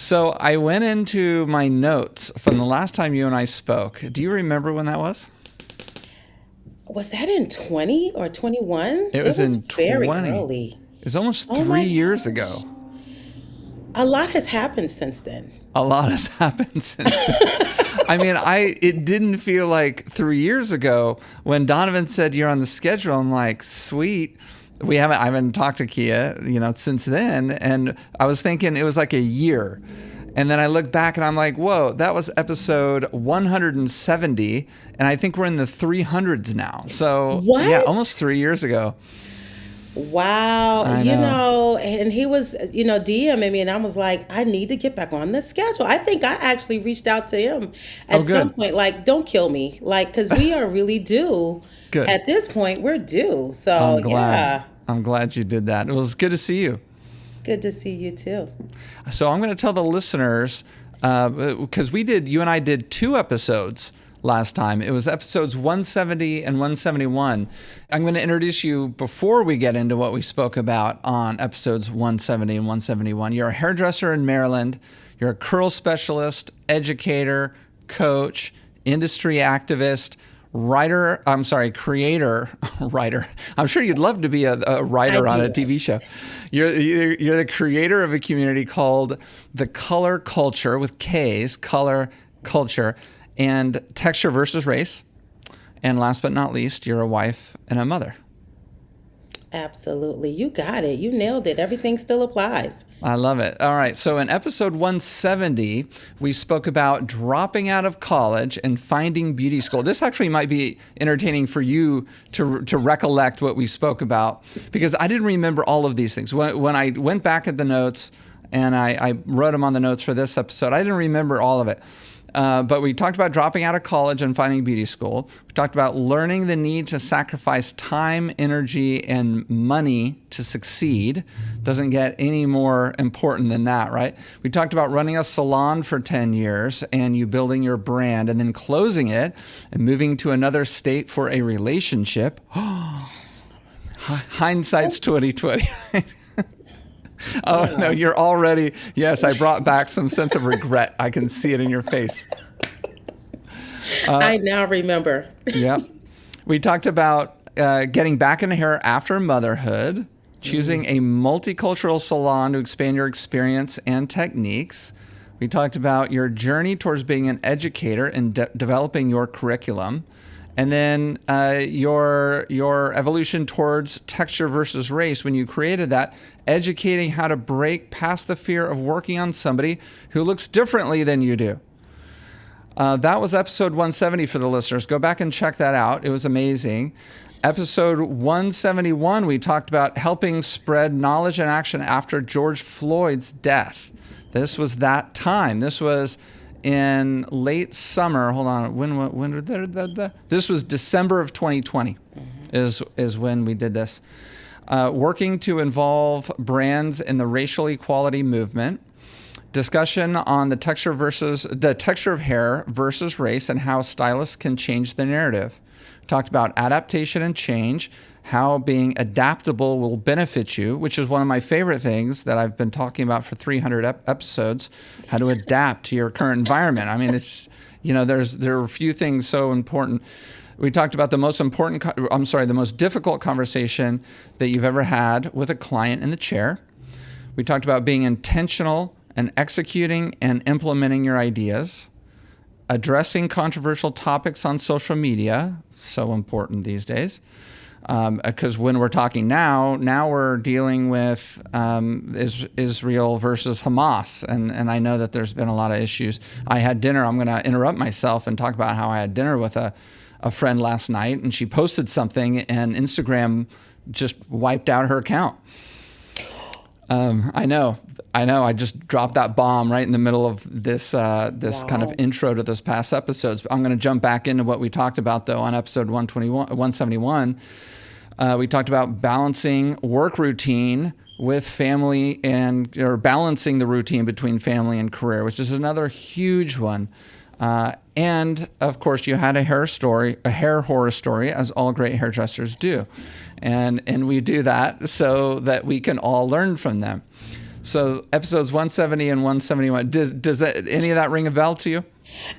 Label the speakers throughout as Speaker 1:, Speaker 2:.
Speaker 1: So I went into my notes from the last time you and I spoke. Do you remember when that was?
Speaker 2: Was that in 20 or 21?
Speaker 1: It
Speaker 2: It
Speaker 1: was
Speaker 2: was
Speaker 1: in
Speaker 2: very
Speaker 1: 20.
Speaker 2: early.
Speaker 1: It was almost
Speaker 2: Oh
Speaker 1: three
Speaker 2: my
Speaker 1: years
Speaker 2: gosh.
Speaker 1: ago.
Speaker 2: A lot has happened since then.
Speaker 1: A lot has happened since then. I mean, it didn't feel like 3 years ago when Donovan said you're on the schedule. I'm like, sweet. I haven't talked to Keya, since then. And I was thinking it was like a year. And then I look back and I'm like, whoa, that was episode 170. And I think we're in the 300s now. So yeah, almost
Speaker 2: What?
Speaker 1: 3 years ago.
Speaker 2: Wow.
Speaker 1: I know.
Speaker 2: And he was, DMing me, and I was like, I need to get back on the schedule. I think I actually reached out to him
Speaker 1: Oh,
Speaker 2: at some
Speaker 1: good.
Speaker 2: point, like, don't kill me. Like, because we are really due.
Speaker 1: Good.
Speaker 2: At this point, we're due.
Speaker 1: I'm
Speaker 2: So,
Speaker 1: glad.
Speaker 2: yeah.
Speaker 1: I'm glad you did that. It was good to see you.
Speaker 2: Good to see you too.
Speaker 1: So I'm going to tell the listeners, because you and I did 2 episodes last time. It was episodes 170 and 171. I'm going to introduce you before we get into what we spoke about on episodes 170 and 171. You're a hairdresser in Maryland. You're a curl specialist, educator, coach, industry activist, creator, writer. I'm sure you'd love to be a
Speaker 2: I
Speaker 1: writer on a
Speaker 2: do.
Speaker 1: TV show. You're the creator of a community called the Color Culture with K's, Color Culture, and Texture versus Race. And last but not least, you're a wife and a mother.
Speaker 2: Absolutely. You got it. You nailed it. Everything still applies.
Speaker 1: I love it. All right. So in episode 170, we spoke about dropping out of college and finding beauty school. This actually might be entertaining for you to recollect what we spoke about, because I didn't remember all of these things. When I went back at the notes and I wrote them on the notes for this episode, I didn't remember all of it. But we talked about dropping out of college and finding beauty school. We talked about learning the need to sacrifice time, energy, and money to succeed. Doesn't get any more important than that, right? We talked about running a salon for 10 years and you building your brand and then closing it and moving to another state for a relationship. Hindsight's 2020. Oh, no, you're already, yes, I brought back some sense of regret. I can see it in your face.
Speaker 2: I now remember.
Speaker 1: Yep. We talked about getting back into hair after motherhood, choosing a multicultural salon to expand your experience and techniques. We talked about your journey towards being an educator and developing your curriculum. And then your evolution towards texture versus race, when you created that, educating how to break past the fear of working on somebody who looks differently than you do. That was episode 170 for the listeners. Go back and check that out. It was amazing. Episode 171, we talked about helping spread knowledge and action after George Floyd's death. This was that time. This was in late summer. Hold on. When this was December of 2020 is when we did this. Working to involve brands in the racial equality movement. Discussion on the texture of hair versus race and how stylists can change the narrative. Talked about adaptation and change, how being adaptable will benefit you, which is one of my favorite things that I've been talking about for 300 episodes, how to adapt to your current environment. I mean, it's, there are a few things so important. We talked about the most difficult conversation that you've ever had with a client in the chair. We talked about being intentional and executing and implementing your ideas. Addressing controversial topics on social media, so important these days. Because when we're talking now we're dealing with Israel versus Hamas. And I know that there's been a lot of issues. I had dinner. I'm going to interrupt myself and talk about how I had dinner with a friend last night, and she posted something, and Instagram just wiped out her account. I know. I just dropped that bomb right in the middle of this kind of
Speaker 2: Wow.
Speaker 1: intro to those past episodes. I'm going to jump back into what we talked about, though, on episode 171. We talked about balancing work routine with family or balancing the routine between family and career, which is another huge one. And of course, you had a hair horror story, as all great hairdressers do. And we do that so that we can all learn from them. So episodes 170 and 171. Does that any of that ring a bell to you?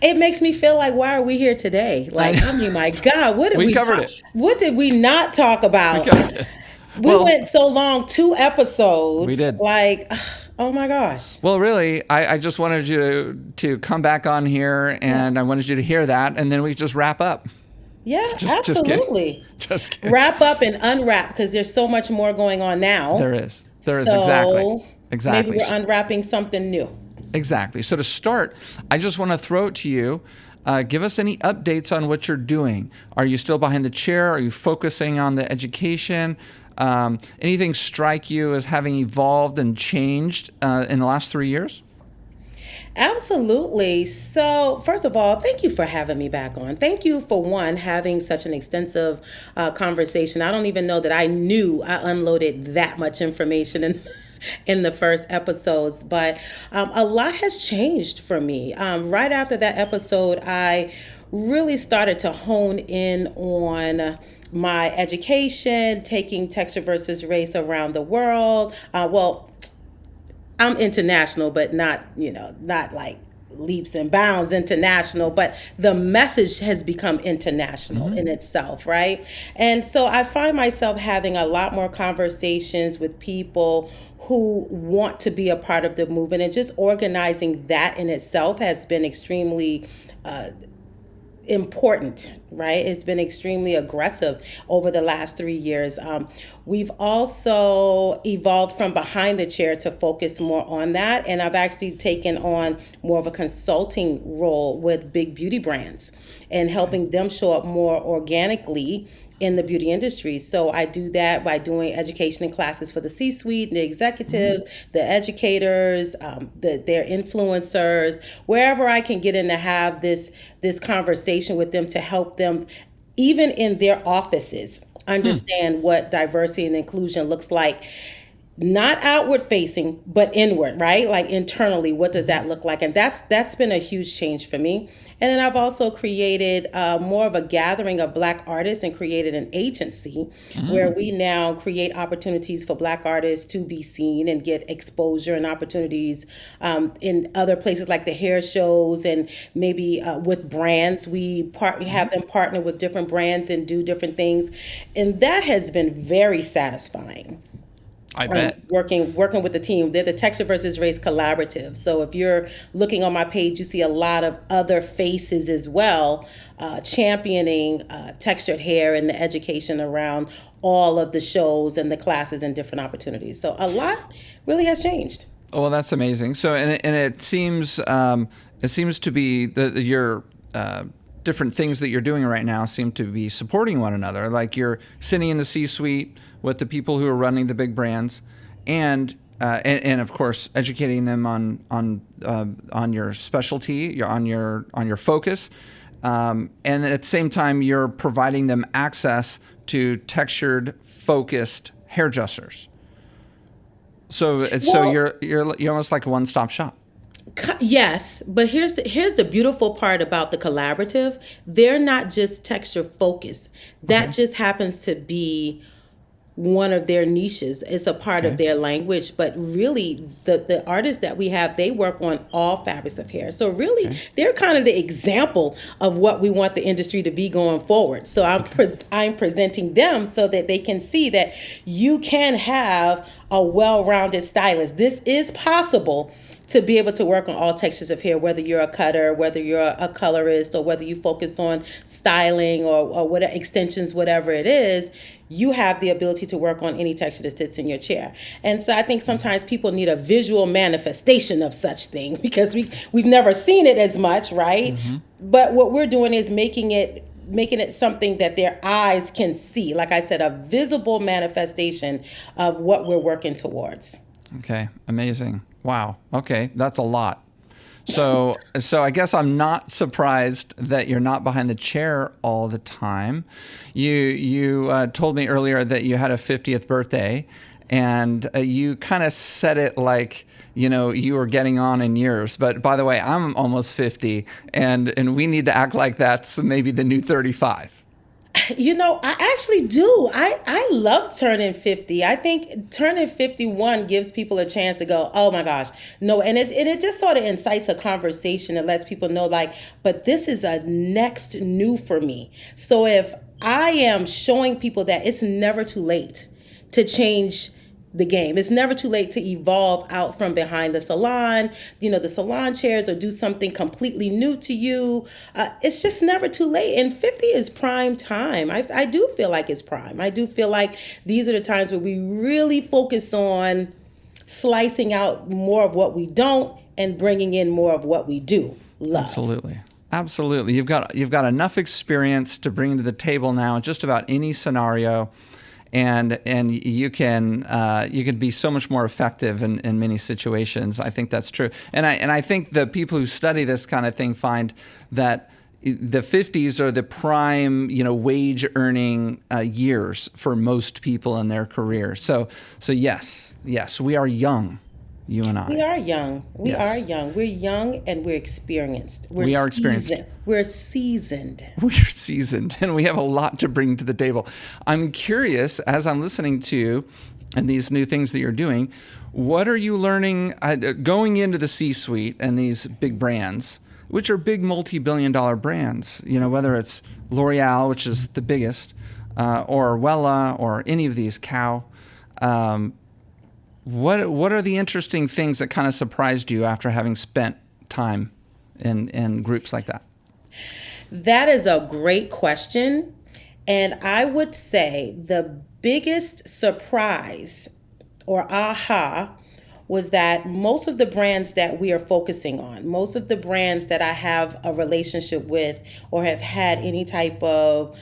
Speaker 2: It makes me feel like, why are we here today? Like, I mean, my God, what did
Speaker 1: We covered it.
Speaker 2: What did we not talk about? We
Speaker 1: Well,
Speaker 2: went so long, 2 episodes.
Speaker 1: We did.
Speaker 2: Like, oh my gosh.
Speaker 1: Well, really, I just wanted you to come back on here, and I wanted you to hear that, and then we just wrap up.
Speaker 2: Yeah,
Speaker 1: Just kidding.
Speaker 2: absolutely.
Speaker 1: Just kidding.
Speaker 2: Wrap up and unwrap, because there's so much more going on now.
Speaker 1: There is.
Speaker 2: So
Speaker 1: Exactly.
Speaker 2: maybe we're unwrapping something new.
Speaker 1: Exactly. So to start, I just want to throw it to you. Give us any updates on what you're doing. Are you still behind the chair? Are you focusing on the education? Anything strike you as having evolved and changed in the last 3 years?
Speaker 2: Absolutely. So, first of all, thank you for having me back on. Thank you for having such an extensive conversation. I don't even know that I knew I unloaded that much information in the first episodes, but a lot has changed for me. Right after that episode, I really started to hone in on my education, taking texture versus race around the world. I'm international, but not like leaps and bounds international, but the message has become international in itself, right? And so I find myself having a lot more conversations with people who want to be a part of the movement, and just organizing that in itself has been extremely important, right? It's been extremely aggressive over the last 3 years. We've also evolved from behind the chair to focus more on that. And I've actually taken on more of a consulting role with big beauty brands and helping them show up more organically in the beauty industry. So I do that by doing education and classes for the C-suite, the executives, the educators, their influencers, wherever I can get in to have this conversation with them to help them, even in their offices, understand what diversity and inclusion looks like. Not outward facing, but inward, right? Like internally, what does that look like? And that's been a huge change for me. And then I've also created more of a gathering of Black artists and created an agency where we now create opportunities for Black artists to be seen and get exposure and opportunities in other places like the hair shows, and maybe with brands. We have them partner with different brands and do different things. And that has been very satisfying.
Speaker 1: I bet.
Speaker 2: Working with the team. They're the Texture versus Race Collaborative. So if you're looking on my page, you see a lot of other faces as well, championing textured hair and the education around all of the shows and the classes and different opportunities. So a lot really has changed.
Speaker 1: Oh, well, that's amazing. So, and it seems to be your different things that you're doing right now seem to be supporting one another. Like you're sitting in the C-suite with the people who are running the big brands, and of course educating them on your specialty, on your focus, and then at the same time you're providing them access to textured, focused hairdressers. So you're almost like a one-stop shop.
Speaker 2: Yes, but here's the beautiful part about the collaborative. They're not just texture focused. That just happens to be one of their niches. It's a part of their language, but really the artists that we have, they work on all fabrics of hair. So really they're kind of the example of what we want the industry to be going forward. So I'm presenting them so that they can see that you can have a well-rounded stylist. This is possible to be able to work on all textures of hair, whether you're a cutter, whether you're a colorist, or whether you focus on styling or what extensions, whatever it is, you have the ability to work on any texture that sits in your chair. And so I think sometimes people need a visual manifestation of such thing because we've never seen it as much, right? But what we're doing is making it something that their eyes can see. Like I said, a visible manifestation of what we're working towards.
Speaker 1: Okay, amazing. Wow. Okay, that's a lot. So I guess I'm not surprised that you're not behind the chair all the time. You told me earlier that you had a 50th birthday, and you kind of said it like, you were getting on in years. But by the way, I'm almost 50, and we need to act like that's maybe the new 35.
Speaker 2: I actually do. I love turning 50. I think turning 51 gives people a chance to go, oh my gosh, no. And it just sort of incites a conversation and lets people know, like, but this is a next new for me. So if I am showing people that it's never too late to change the game. It's never too late to evolve out from behind the salon, the salon chairs, or do something completely new to you. It's just never too late. And 50 is prime time. I do feel like it's prime. I do feel like these are the times where we really focus on slicing out more of what we don't and bringing in more of what we do love.
Speaker 1: Absolutely. You've got enough experience to bring to the table now in just about any scenario. And you can be so much more effective in many situations. I think that's true. And I think the people who study this kind of thing find that the 50s are the prime, wage earning years for most people in their career. So yes, we are young. You and I.
Speaker 2: We are young. We are young. We're young and we're experienced.
Speaker 1: We are experienced.
Speaker 2: We're seasoned.
Speaker 1: We're seasoned, and we have a lot to bring to the table. I'm curious, as I'm listening to you and these new things that you're doing, what are you learning going into the C-suite and these big brands, which are big multi-billion-dollar brands, whether it's L'Oreal, which is the biggest, or Wella, or any of these, Cow. What are the interesting things that kind of surprised you after having spent time in groups like that?
Speaker 2: That is a great question. And I would say the biggest surprise or aha was that most of the brands that we are focusing on, most of the brands that I have a relationship with or have had any type of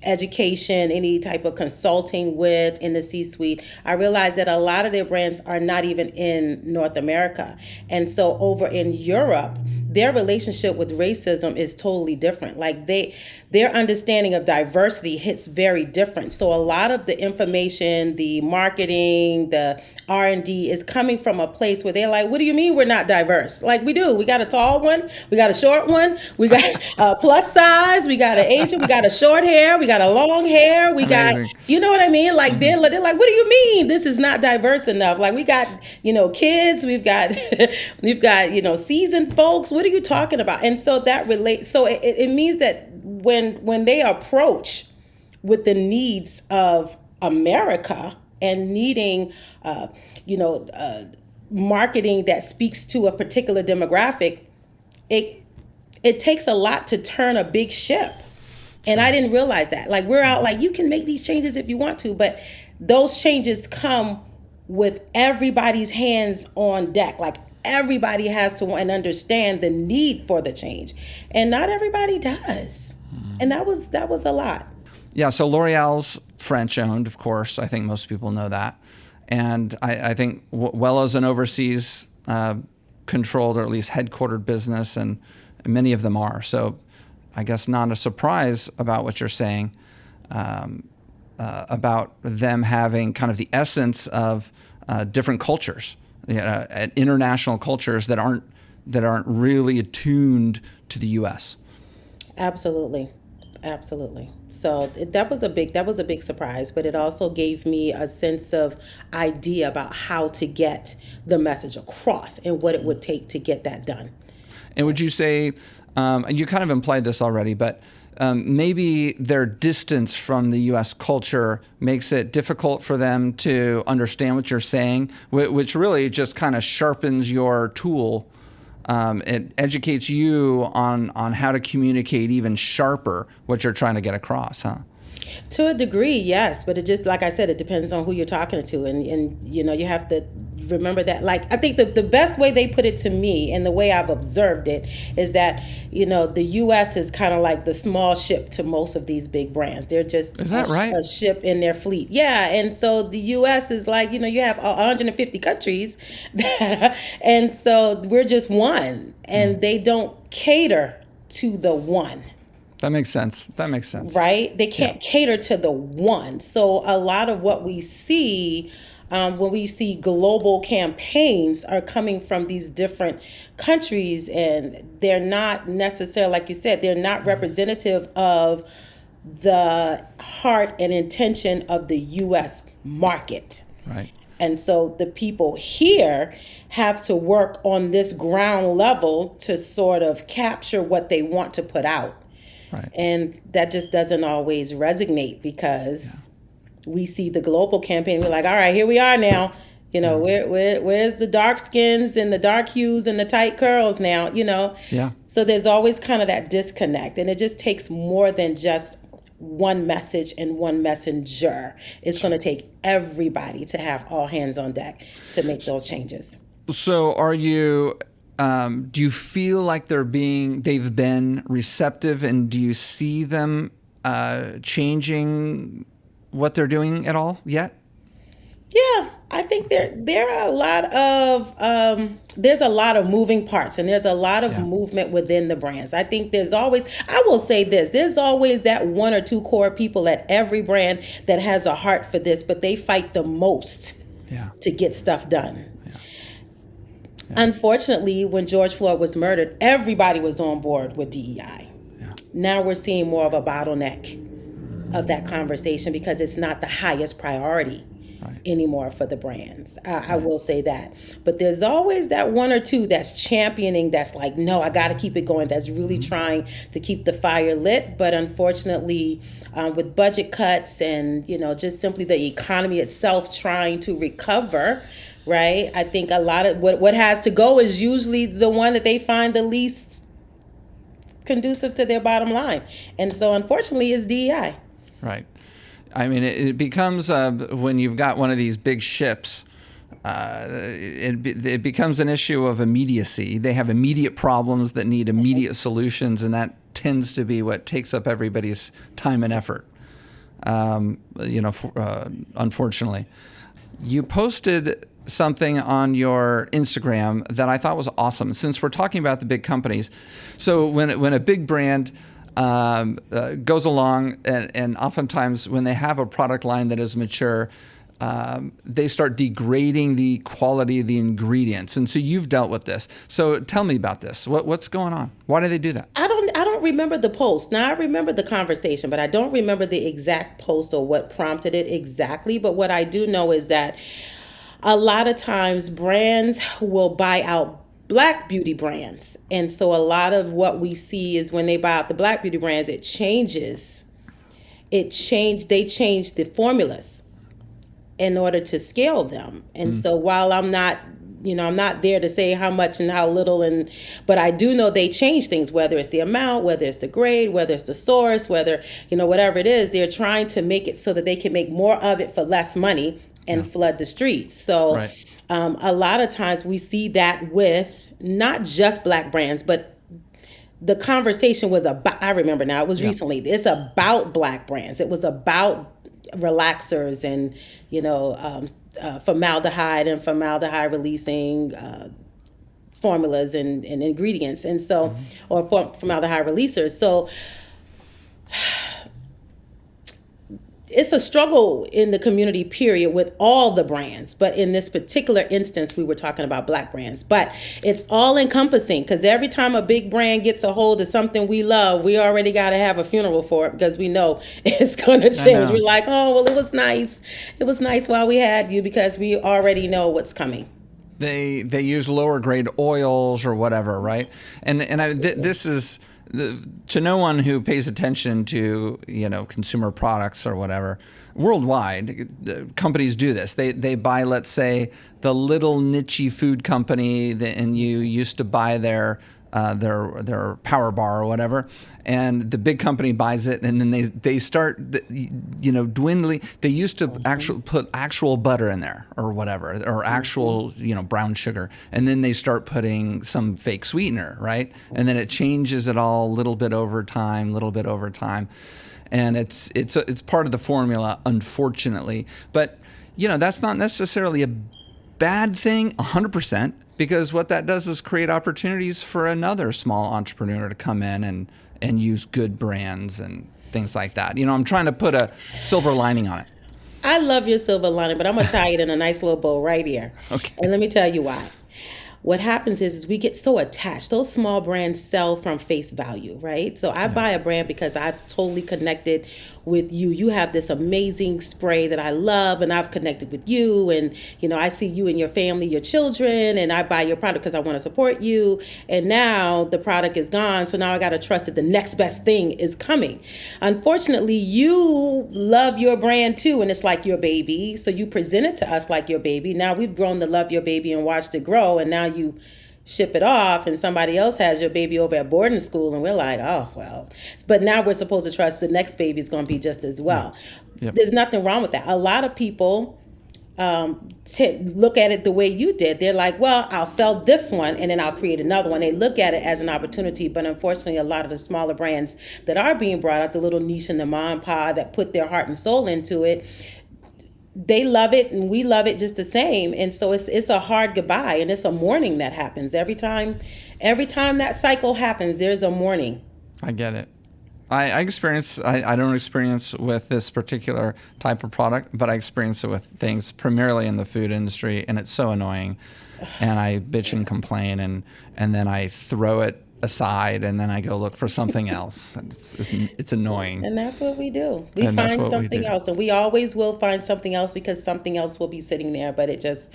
Speaker 2: education, any type of consulting with in the C-suite, I realized that a lot of their brands are not even in North America. And so over in Europe, their relationship with racism is totally different. Like their understanding of diversity hits very different. So a lot of the information, the marketing, the R&D is coming from a place where they're like, what do you mean we're not diverse? Like we do. We got a tall one, we got a short one, we got a plus size, we got an Asian, we got a short hair, we got a long hair, we got, you know what I mean? Like they're like, what do you mean this is not diverse enough? Like we got, kids, we've got seasoned folks. What are you talking about? And so that relates. So it means that when they approach with the needs of America and needing, marketing that speaks to a particular demographic, it takes a lot to turn a big ship. And I didn't realize that. Like we're out like, you can make these changes if you want to, but those changes come with everybody's hands on deck. Like everybody has to want and understand the need for the change. And not everybody does. And that was a lot.
Speaker 1: Yeah, so L'Oreal's French owned, of course. I think most people know that. And I think Wella's an overseas controlled or at least headquartered business, and many of them are. So I guess not a surprise about what you're saying about them having kind of the essence of different cultures, international cultures that aren't really attuned to the U.S.
Speaker 2: Absolutely. So that was a big surprise, but it also gave me a sense of idea about how to get the message across and what it would take to get that done.
Speaker 1: And would you say, and you kind of implied this already, but maybe their distance from the U.S. culture makes it difficult for them to understand what you're saying, which really just kind of sharpens your tool. It educates you on how to communicate even sharper what you're trying to get across, huh?
Speaker 2: To a degree, yes, but it just, like I said, it depends on who you're talking to, and you have to remember that. Like I think the best way they put it to me, and the way I've observed it, is that the U.S. is kind of like the small ship to most of these big brands. They're just a ship in their fleet. Yeah, and so the U.S. is like you have 150 countries, and so we're just one, and they don't cater to the one.
Speaker 1: That makes sense.
Speaker 2: Right? They can't cater to the one. So a lot of what we see when we see global campaigns are coming from these different countries, and they're not necessarily, like you said, they're not representative of the heart and intention of the U.S. market.
Speaker 1: Right.
Speaker 2: And so the people here have to work on this ground level to sort of capture what they want to put out.
Speaker 1: Right.
Speaker 2: And that just doesn't always resonate because we see the global campaign. We're like, all right, here we are now. You know, where's the dark skins and the dark hues and the tight curls now, you know?
Speaker 1: Yeah.
Speaker 2: So there's always kind of that disconnect. And it just takes more than just one message and one messenger. It's going to take everybody to have all hands on deck to make those changes.
Speaker 1: So are you, do you feel like they've been receptive, and do you see them changing what they're doing at all yet?
Speaker 2: Yeah, I think there are a lot of there's a lot of moving parts, and there's a lot of movement within the brands. I think I will say this, there's always that one or two core people at every brand that has a heart for this, but they fight the most to get stuff done. Unfortunately, when George Floyd was murdered, everybody was on board with DEI. Now we're seeing more of a bottleneck of that conversation because it's not the highest priority anymore for the brands. I will say that. But there's always that one or two that's championing, that's like, no, I got to keep it going, that's really trying to keep the fire lit. But unfortunately, with budget cuts and, you know, just simply the economy itself trying to recover, right? I think a lot of what has to go is usually the one that they find the least conducive to their bottom line. And so unfortunately, it's DEI.
Speaker 1: Right. I mean, it becomes, when you've got one of these big ships, it becomes an issue of immediacy. They have immediate problems that need immediate solutions, and that tends to be what takes up everybody's time and effort, unfortunately. You posted something on your Instagram that I thought was awesome, since we're talking about the big companies. So when a big brand goes along, and oftentimes when they have a product line that is mature, they start degrading the quality of the ingredients. And so you've dealt with this. So tell me about this. What's going on? Why do they do that?
Speaker 2: I don't remember the post. Now, I remember the conversation, but I don't remember the exact post or what prompted it exactly. But what I do know is that a lot of times brands will buy out Black beauty brands. And so a lot of what we see is when they buy out the Black beauty brands, they change the formulas in order to scale them. And so while I'm not there to say how much and how little, but I do know they change things, whether it's the amount, whether it's the grade, whether it's the source, whether, whatever it is, they're trying to make it so that they can make more of it for less money and flood the streets. So a lot of times we see that with not just Black brands, but the conversation was about, I remember now, it was recently, it's about Black brands. It was about relaxers and, formaldehyde and formaldehyde releasing formulas and ingredients. And so, or formaldehyde releasers. So it's a struggle in the community, period, with all the brands. But in this particular instance, we were talking about Black brands. But it's all encompassing, because every time a big brand gets a hold of something we love, we already got to have a funeral for it, because we know it's going to change. We're like, oh, well, it was nice. It was nice while we had you, because we already know what's coming.
Speaker 1: They use lower grade oils or whatever, right? This is... to no one who pays attention to consumer products or whatever, worldwide, companies do this. They buy, let's say, the little niche food company, and you used to buy their power bar or whatever, and the big company buys it, and then they start dwindling. They used to put actual butter in there or whatever, or actual brown sugar, and then they start putting some fake sweetener, right? And then it changes it all little bit over time, and it's part of the formula, unfortunately. But that's not necessarily a bad thing 100%. Because what that does is create opportunities for another small entrepreneur to come in and use good brands and things like that. I'm trying to put a silver lining on it.
Speaker 2: I love your silver lining, but I'm going to tie it in a nice little bow right here.
Speaker 1: Okay.
Speaker 2: And let me tell you why. what happens is we get so attached. Those small brands sell from face value, right? So I buy a brand because I've totally connected with you. You have this amazing spray that I love, and I've connected with you, and I see you and your family, your children, and I buy your product because I want to support you. And now the product is gone, so now I got to trust that the next best thing is coming. Unfortunately, you love your brand too, and it's like your baby, so you present it to us like your baby. Now we've grown to love your baby and watched it grow, and now you ship it off and somebody else has your baby over at boarding school, and we're like, oh well. But now we're supposed to trust the next baby is going to be just as well.
Speaker 1: Yep.
Speaker 2: There's nothing wrong with that. A lot of people look at it the way you did. They're like, well, I'll sell this one and then I'll create another one. They look at it as an opportunity, but unfortunately a lot of the smaller brands that are being brought up, the little niche and the mom and pop that put their heart and soul into it, they love it and we love it just the same. And so it's a hard goodbye, and it's a mourning that happens every time that cycle happens. There's a mourning.
Speaker 1: I get it. I don't experience with this particular type of product, but I experience it with things primarily in the food industry, and it's so annoying. And I bitch and complain, and then I throw it aside, and then I go look for something else. It's annoying.
Speaker 2: And that's what we do. We find something else, and we always will find something else because something else will be sitting there. But it just,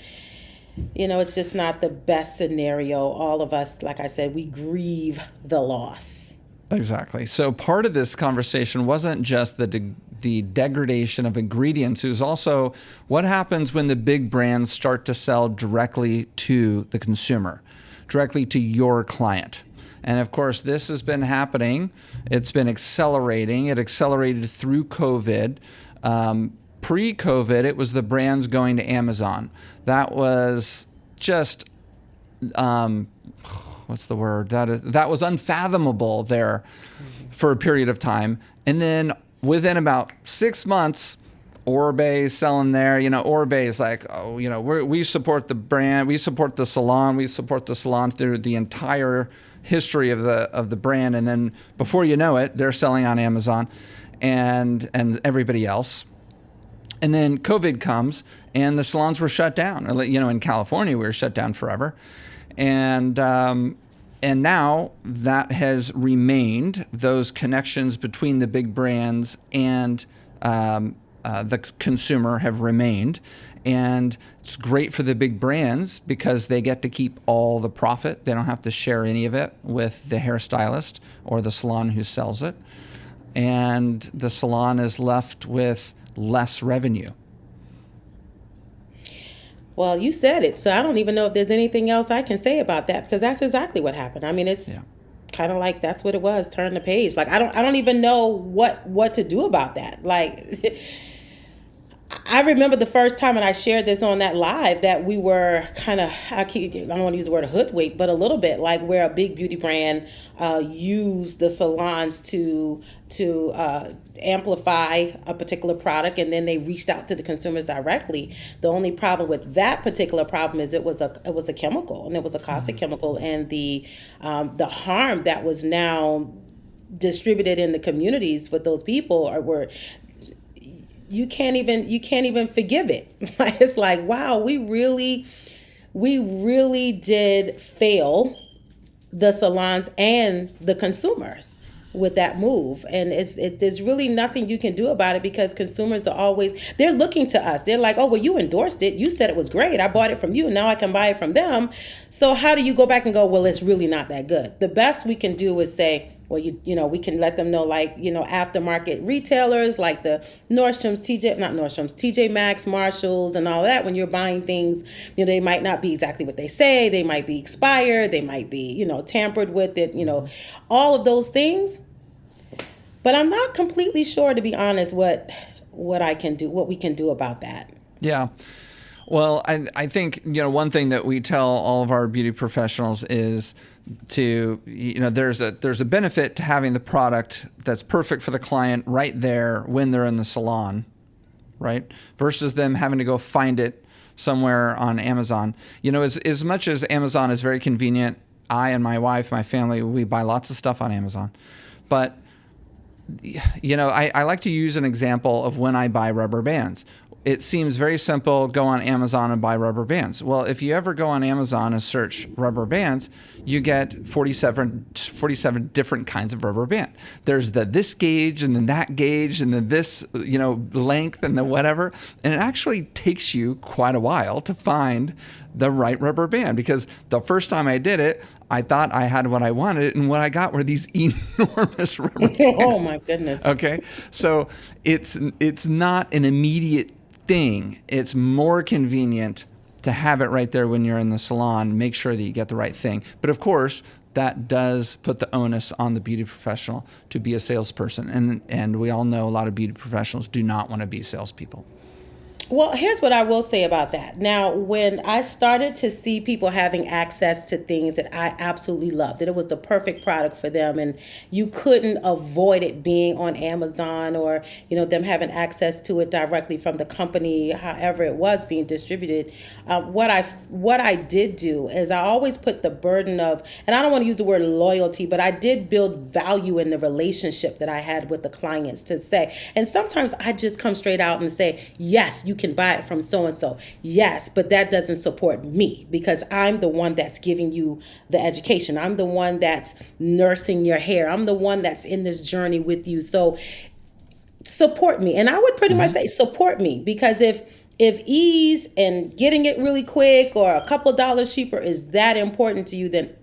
Speaker 2: it's just not the best scenario. All of us, like I said, we grieve the loss.
Speaker 1: Exactly. So part of this conversation wasn't just the degradation of ingredients. It was also what happens when the big brands start to sell directly to the consumer, directly to your client. And of course, this has been happening. It's been accelerating. It accelerated through COVID. Pre-COVID, it was the brands going to Amazon. That was just... what's the word? That was unfathomable there for a period of time. And then within about 6 months, Oribe's selling there. Oribe's like, oh, we support the brand, we support the salon, through the entire history of the brand. And then before you know it, they're selling on Amazon and everybody else. And then COVID comes and the salons were shut down. In California, we were shut down forever. And now that has remained. Those connections between the big brands and the consumer have remained. And it's great for the big brands because they get to keep all the profit. They don't have to share any of it with the hairstylist or the salon who sells it. And the salon is left with less revenue.
Speaker 2: Well, you said it, so I don't even know if there's anything else I can say about that, because that's exactly what happened. I mean, it's kind of like that's what it was. Turn the page. Like I don't even know what to do about that. Like I remember the first time, and I shared this on that live, that we were kind of, I don't want to use the word hoodwink, but a little bit like where a big beauty brand used the salons to amplify a particular product, and then they reached out to the consumers directly. The only problem with that particular problem is it was a chemical, and it was a caustic chemical, and the harm that was now distributed in the communities with those people were. You can't even forgive it. It's like, wow, we really did fail the salons and the consumers with that move. And there's really nothing you can do about it, because consumers they're looking to us. They're like, oh, well, you endorsed it. You said it was great. I bought it from you. Now I can buy it from them. So how do you go back and go, well, it's really not that good? The best we can do is say, well, we can let them know, like, aftermarket retailers like the TJ Maxx, Marshalls, and all that. When you're buying things, they might not be exactly what they say. They might be expired. They might be, tampered with it, all of those things. But I'm not completely sure, to be honest, what we can do about that.
Speaker 1: Yeah. Well, I think, one thing that we tell all of our beauty professionals is there's a benefit to having the product that's perfect for the client right there when they're in the salon, right? Versus them having to go find it somewhere on Amazon. As much as Amazon is very convenient, I and my wife, my family, we buy lots of stuff on Amazon. But, I like to use an example of when I buy rubber bands. it seems very simple. Go on Amazon and buy rubber bands. Well, if you ever go on Amazon and search rubber bands, you get 47 different kinds of rubber band. There's this gauge and then that gauge and then this, length and the whatever. And it actually takes you quite a while to find the right rubber band, because the first time I did it, I thought I had what I wanted, and what I got were these enormous rubber bands.
Speaker 2: Oh my goodness.
Speaker 1: Okay, so it's not an immediate thing. It's more convenient to have it right there when you're in the salon. Make sure that you get the right thing. But of course, that does put the onus on the beauty professional to be a salesperson, and we all know a lot of beauty professionals do not want to be salespeople.
Speaker 2: Well, here's what I will say about that. Now, when I started to see people having access to things that I absolutely loved, that it was the perfect product for them, and you couldn't avoid it being on Amazon, or them having access to it directly from the company, however it was being distributed. What I did do is I always put the burden of, and I don't want to use the word loyalty, but I did build value in the relationship that I had with the clients to say. And sometimes I just come straight out and say, yes, you can buy it from so-and-so. Yes, but that doesn't support me, because I'm the one that's giving you the education. I'm the one that's nursing your hair. I'm the one that's in this journey with you. So support me. And I would pretty much say support me, because if ease and getting it really quick or a couple dollars cheaper is that important to you, then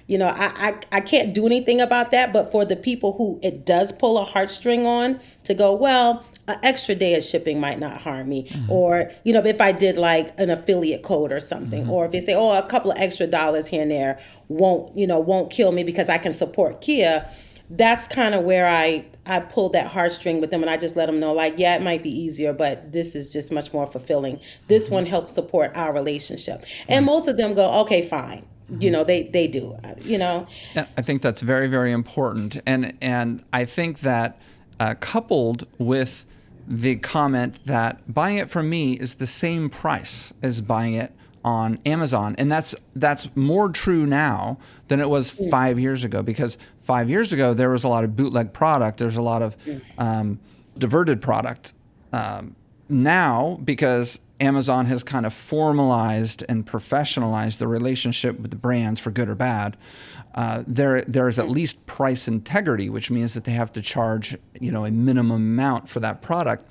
Speaker 2: I can't do anything about that. But for the people who it does pull a heartstring on, to go, well, an extra day of shipping might not harm me. Or, if I did like an affiliate code or something, or if they say, oh, a couple of extra dollars here and there won't kill me because I can support Keya. That's kind of where I pull that heartstring with them, and I just let them know, like, yeah, it might be easier, but this is just much more fulfilling. This one helps support our relationship. And most of them go, okay, fine. They do,
Speaker 1: Yeah, I think that's very, very important. And I think that coupled with the comment that buying it from me is the same price as buying it on Amazon. And that's more true now than it was 5 years ago, because 5 years ago, there was a lot of bootleg product. There's a lot of diverted product. Now, because Amazon has kind of formalized and professionalized the relationship with the brands, for good or bad, there is at least price integrity, which means that they have to charge a minimum amount for that product,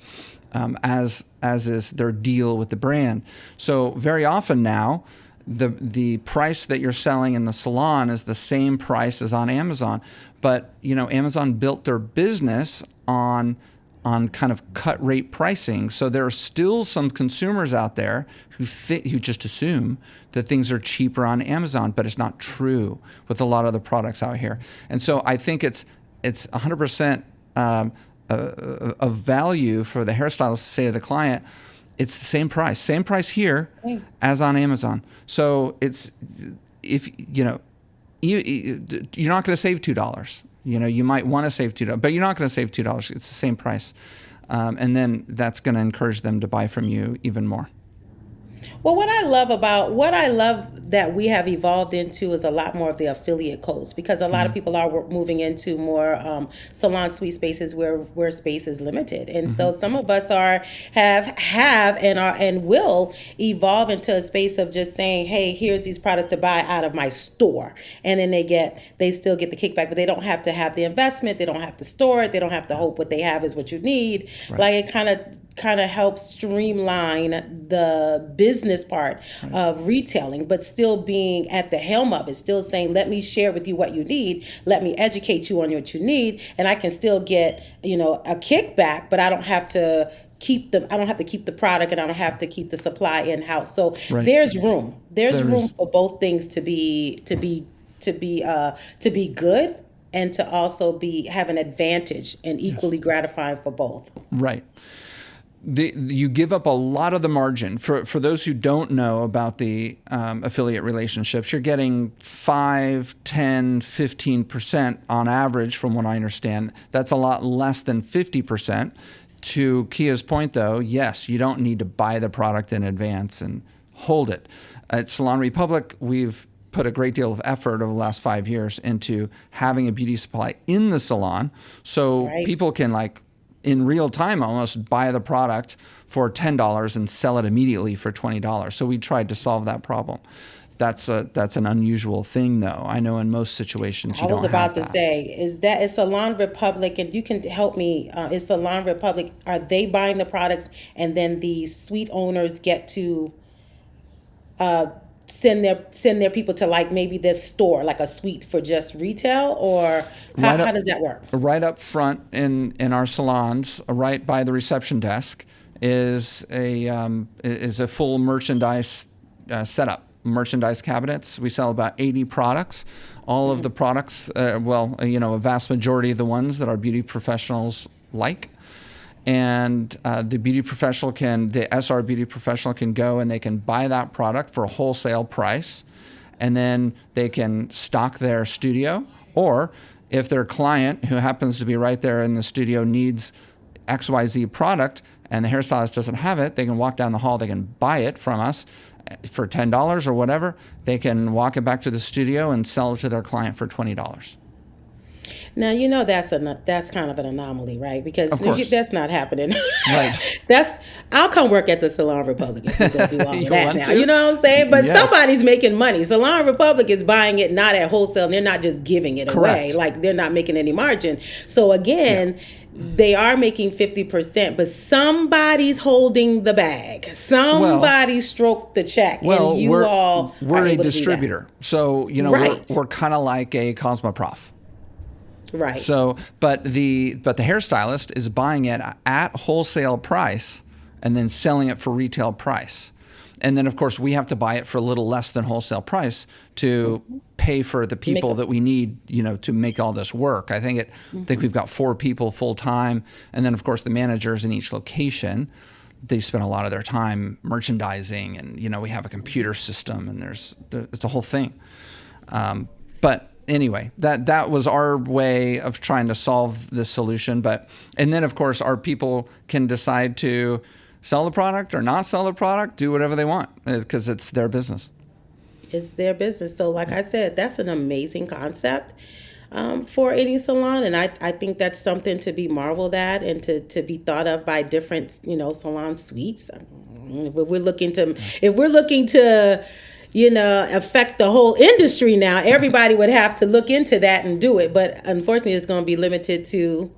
Speaker 1: as is their deal with the brand. So very often now, the price that you're selling in the salon is the same price as on Amazon, but Amazon built their business on kind of cut rate pricing. So there are still some consumers out there who just assume that things are cheaper on Amazon, but it's not true with a lot of the products out here. And so I think it's 100% of value for the hairstylist to say to the client, it's the same price here as on Amazon. So you're not going to save $2. You might want to save $2, but you're not going to save $2. It's the same price. And then that's going to encourage them to buy from you even more.
Speaker 2: Well, what I love that we have evolved into is a lot more of the affiliate codes, because a lot of people are moving into more salon suite spaces where space is limited, and so some of us have and will evolve into a space of just saying, hey, here's these products to buy out of my store, and then they still get the kickback, but they don't have to have the investment, they don't have to store it, they don't have to hope what they have is what you need. Right. Like, it kind of helps streamline the business part of retailing, but still being at the helm of it, still saying, let me share with you what you need, let me educate you on what you need, and I can still get a kickback, but I don't have to keep the product, and I don't have to keep the supply in house. So there's room for both things to be good, and to also have an advantage, and equally gratifying for both.
Speaker 1: Right. You give up a lot of the margin. For those who don't know about the affiliate relationships, you're getting 5, 10, 15% on average, from what I understand. That's a lot less than 50%. To Keya's point, though, yes, you don't need to buy the product in advance and hold it. At Salon Republic, we've put a great deal of effort over the last 5 years into having a beauty supply in the salon, so people can in real time almost buy the product for $10 and sell it immediately for $20. So we tried to solve that problem. That's an unusual thing, though. I know in most situations you don't have that.
Speaker 2: I was about to say, is Salon Republic, and you can help me, is Salon Republic, are they buying the products and then the suite owners get to send their people to like maybe this store, like a suite for just retail, or how does that work?
Speaker 1: Right up front in our salons, right by the reception desk, is a full merchandise setup. Merchandise cabinets. We sell about 80 products. All of the products, a vast majority of the ones that our beauty professionals like. And the SR beauty professional can go and they can buy that product for a wholesale price. And then they can stock their studio. Or if their client, who happens to be right there in the studio, needs XYZ product and the hairstylist doesn't have it, they can walk down the hall, they can buy it from us for $10 or whatever. They can walk it back to the studio and sell it to their client for $20.
Speaker 2: Now, that's kind of an anomaly, right? Because that's not happening.
Speaker 1: Right.
Speaker 2: I'll come work at the Salon Republic if we go do all of that now.
Speaker 1: To?
Speaker 2: You know what I'm saying? But
Speaker 1: yes.
Speaker 2: Somebody's making money. Salon Republic is buying it not at wholesale, and they're not just giving it away. Like, they're not making any margin. So again, they are making 50%, but somebody's holding the bag. Somebody stroked the check, and
Speaker 1: we're a distributor. So, we're kind of like a Cosmoprof.
Speaker 2: Right.
Speaker 1: So, but the hairstylist is buying it at wholesale price and then selling it for retail price. And then, of course, we have to buy it for a little less than wholesale price to pay for the people that we need, to make all this work. I think we've got 4 people full time. And then, of course, the managers in each location, they spend a lot of their time merchandising. And, we have a computer system and it's a whole thing. But anyway, that was our way of trying to solve this solution. And then, of course, our people can decide to sell the product or not sell the product, do whatever they want, because it's their business.
Speaker 2: It's their business. So like I said, that's an amazing concept for any salon. And I think that's something to be marveled at and to be thought of by different, salon suites. If we're looking to affect the whole industry now, everybody would have to look into that and do it. But unfortunately, it's going to be limited to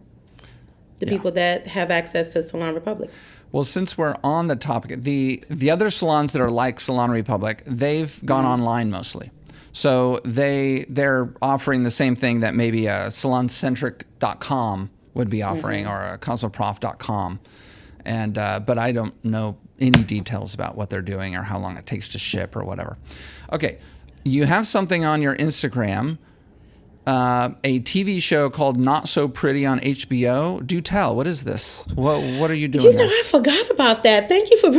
Speaker 2: the people that have access to Salon Republics.
Speaker 1: Well, since we're on the topic, the other salons that are like Salon Republic, they've gone online mostly. So they're offering the same thing that maybe a saloncentric.com would be offering or a cosmoprof.com. And but I don't know any details about what they're doing or how long it takes to ship or whatever. Okay, you have something on your Instagram, a TV show called Not So Pretty on HBO. Do tell, what is this? What are you doing there?
Speaker 2: I forgot about that. Thank you for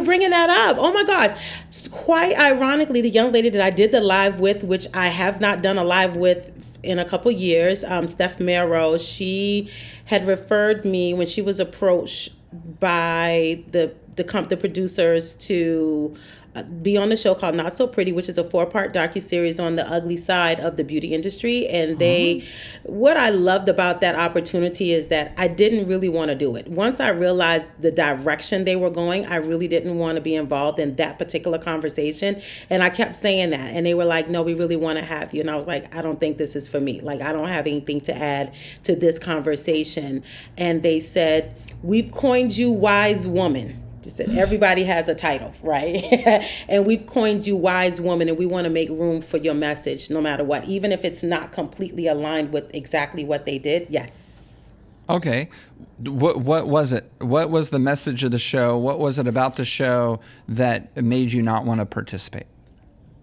Speaker 2: bringing that up. Oh my gosh. Quite ironically, the young lady that I did the live with, which I have not done a live with in a couple years, Steph Mero, she had referred me when she was approached by the producers to be on the show called Not So Pretty, which is a 4-part docuseries on the ugly side of the beauty industry. And what I loved about that opportunity is that I didn't really want to do it. Once I realized the direction they were going, I really didn't want to be involved in that particular conversation. And I kept saying that. And they were like, no, we really want to have you. And I was like, I don't think this is for me. Like, I don't have anything to add to this conversation. And they said, we've coined you wise woman. They said, everybody has a title, right? And we've coined you wise woman, and we want to make room for your message no matter what, even if it's not completely aligned with exactly what they did. Yes.
Speaker 1: Okay. What was it? What was the message of the show? What was it about the show that made you not want to participate?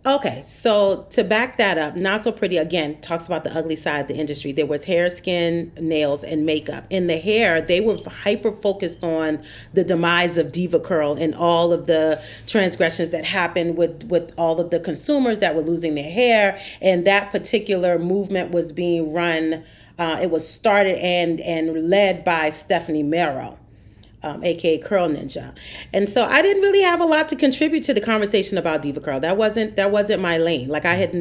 Speaker 2: Okay, so to back that up, Not So Pretty, again, talks about the ugly side of the industry. There was hair, skin, nails, and makeup. In the hair, they were hyper-focused on the demise of Diva Curl and all of the transgressions that happened with all of the consumers that were losing their hair. And that particular movement was being run, it was started and led by Stephanie Mero. aka Curl Ninja. And so I didn't really have a lot to contribute to the conversation about Diva Curl. That wasn't my lane. Like I had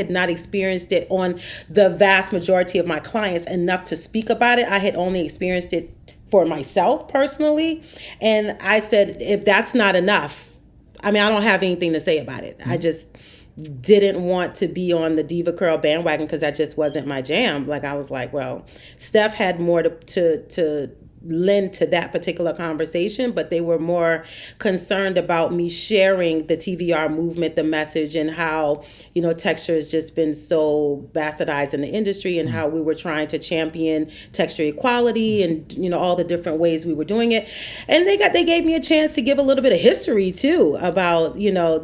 Speaker 2: not experienced it on the vast majority of my clients enough to speak about it. I had only experienced it for myself personally. And I said, if that's not enough, I mean, I don't have anything to say about it. I just didn't want to be on the Diva Curl bandwagon because that just wasn't my jam. Like I was like, well, Steph had more to lend to that particular conversation, but they were more concerned about me sharing the TVR movement, the message, and how, texture has just been so bastardized in the industry, and how we were trying to champion texture equality and, all the different ways we were doing it. And they gave me a chance to give a little bit of history too about,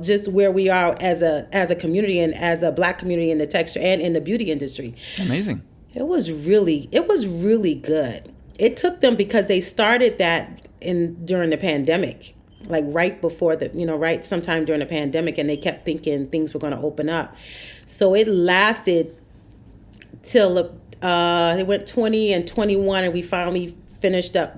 Speaker 2: just where we are as a community and as a Black community in the texture and in the beauty industry.
Speaker 1: Amazing.
Speaker 2: It was really good. It took them because they started that during the pandemic, like right before right sometime during the pandemic, and they kept thinking things were going to open up. So it lasted till it went 20 and 21, and we finally finished up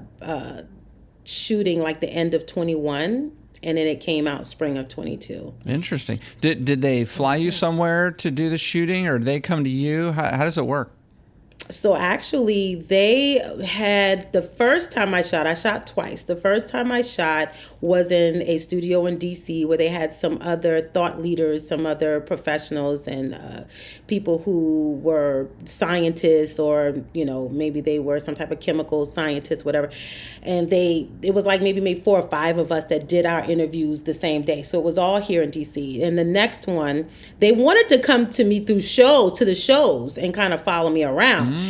Speaker 2: shooting like the end of 21, and then it came out spring of 22.
Speaker 1: Interesting. Did they fly you somewhere to do the shooting, or did they come to you? How does it work?
Speaker 2: So actually, they had the first time I shot twice. The first time I shot was in a studio in DC where they had some other thought leaders, some other professionals, and people who were scientists, or maybe they were some type of chemical scientists, whatever. And it was like maybe 4 or 5 of us that did our interviews the same day. So it was all here in DC. And the next one, they wanted to come to me through the shows and kind of follow me around.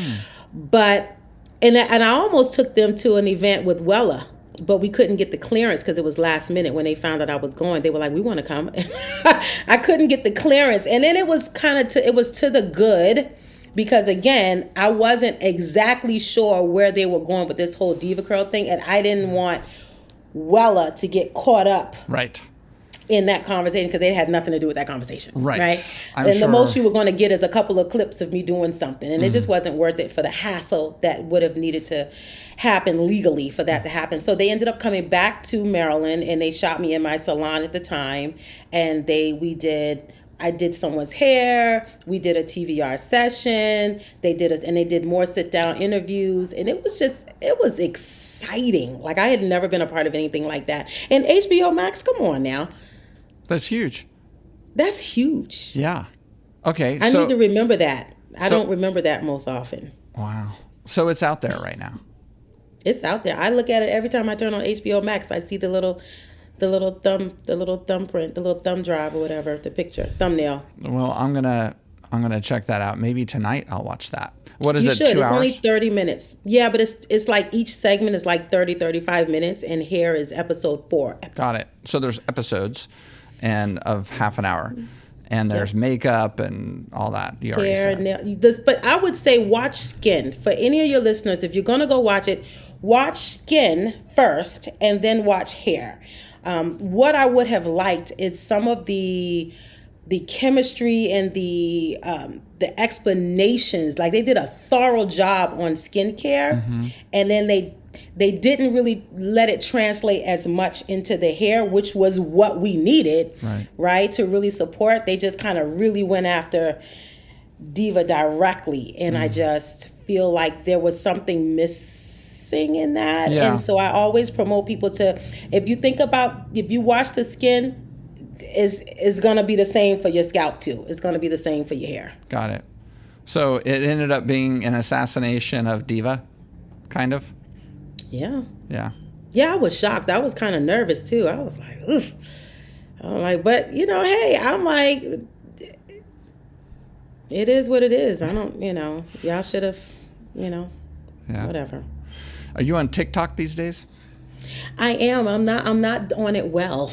Speaker 2: But and I almost took them to an event with Wella, but we couldn't get the clearance because it was last minute. When they found out I was going, they were like, "We want to come." I couldn't get the clearance, and then it was it was to the good, because again, I wasn't exactly sure where they were going with this whole Diva Curl thing, and I didn't want Wella to get caught up in that conversation, because they had nothing to do with that conversation. Right. And the most you were going to get is a couple of clips of me doing something. And it just wasn't worth it for the hassle that would have needed to happen legally for that to happen. So they ended up coming back to Maryland, and they shot me in my salon at the time. And I did someone's hair. We did a TVR session. They did more sit down interviews, and it was exciting. Like I had never been a part of anything like that. And HBO Max, come on now.
Speaker 1: That's huge.
Speaker 2: That's huge.
Speaker 1: Yeah. Okay.
Speaker 2: I need to remember that. I don't remember that most often.
Speaker 1: Wow. So it's out there right now.
Speaker 2: It's out there. I look at it every time I turn on HBO Max. I see the little thumbprint, the little thumb drive or whatever, the picture, thumbnail.
Speaker 1: Well, I'm gonna check that out. Maybe tonight I'll watch that. What is
Speaker 2: you
Speaker 1: it?
Speaker 2: Should.
Speaker 1: 2
Speaker 2: it's
Speaker 1: hours?
Speaker 2: Only 30 minutes. Yeah, but it's like each segment is like 35 minutes, and here is episode 4.
Speaker 1: Got it. So there's episodes and of half an hour. And there's makeup and all that. You already said.
Speaker 2: But I would say watch Skin. For any of your listeners, if you're going to go watch it, watch Skin first and then watch Hair. What I would have liked is some of the chemistry and the explanations. Like they did a thorough job on skincare, and then they didn't really let it translate as much into the hair, which was what we needed, right, to really support. They just kind of really went after Diva directly, and I just feel like there was something missing in that. And so I always promote people to, if you watch the Skin, is going to be the same for your scalp too. It's going to be the same for your hair.
Speaker 1: Got it. So it ended up being an assassination of Diva, kind of?
Speaker 2: Yeah.
Speaker 1: Yeah.
Speaker 2: Yeah, I was shocked. I was kind of nervous too. I was like, oof. I'm like, but hey, I'm like, it is what it is. I don't, y'all should have, whatever.
Speaker 1: Are you on TikTok these days?
Speaker 2: I am. I'm not on it well.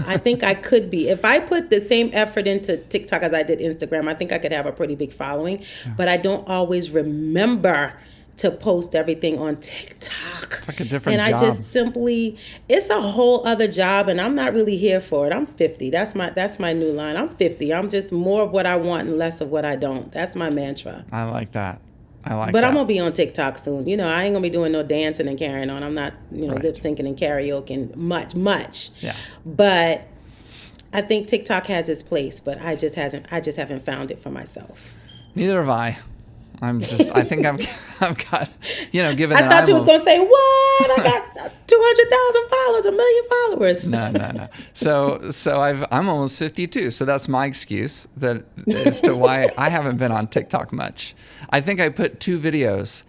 Speaker 2: I think I could be. If I put the same effort into TikTok as I did Instagram, I think I could have a pretty big following. Yeah. But I don't always remember to post everything on TikTok.
Speaker 1: It's like a different job.
Speaker 2: And I just simply, it's a whole other job, and I'm not really here for it. I'm 50. That's my new line. I'm 50. I'm just more of what I want and less of what I don't. That's my mantra.
Speaker 1: I like that. I like
Speaker 2: But
Speaker 1: that.
Speaker 2: I'm going to be on TikTok soon. I ain't going to be doing no dancing and carrying on. I'm not,
Speaker 1: Right.
Speaker 2: lip syncing and karaoke much.
Speaker 1: Yeah.
Speaker 2: But I think TikTok has its place, but I just haven't found it for myself.
Speaker 1: Neither have I. I think I've got, given
Speaker 2: I
Speaker 1: that
Speaker 2: thought you was
Speaker 1: I'm
Speaker 2: going to say, what? I got 200,000 followers, 1 million followers.
Speaker 1: No. So I'm almost 52. So that's my excuse as to why I haven't been on TikTok much. I think I put 2 videos,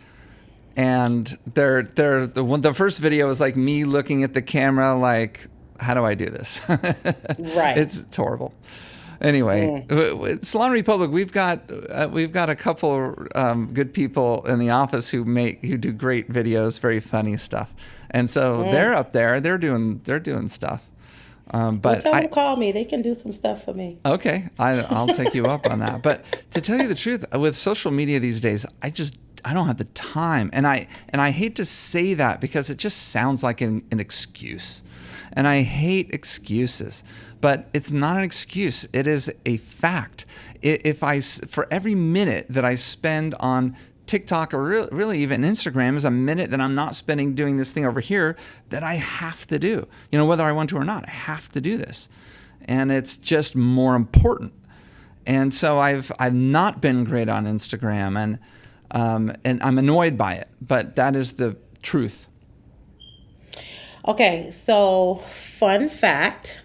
Speaker 1: and the first video is like me looking at the camera, like, how do I do this?
Speaker 2: Right.
Speaker 1: It's horrible. Anyway, Salon Republic, we've got a couple good people in the office who do great videos, very funny stuff, and so they're up there, they're doing stuff. But
Speaker 2: tell them to call me; they can do some stuff for me.
Speaker 1: Okay, I'll take you up on that. But to tell you the truth, with social media these days, I don't have the time, and I hate to say that because it just sounds like an excuse, and I hate excuses. But it's not an excuse. It is a fact. For every minute that I spend on TikTok or really even Instagram is a minute that I'm not spending doing this thing over here that I have to do. Whether I want to or not, I have to do this. And it's just more important. And so I've not been great on Instagram, and I'm annoyed by it. But that is the truth.
Speaker 2: Okay, so fun fact.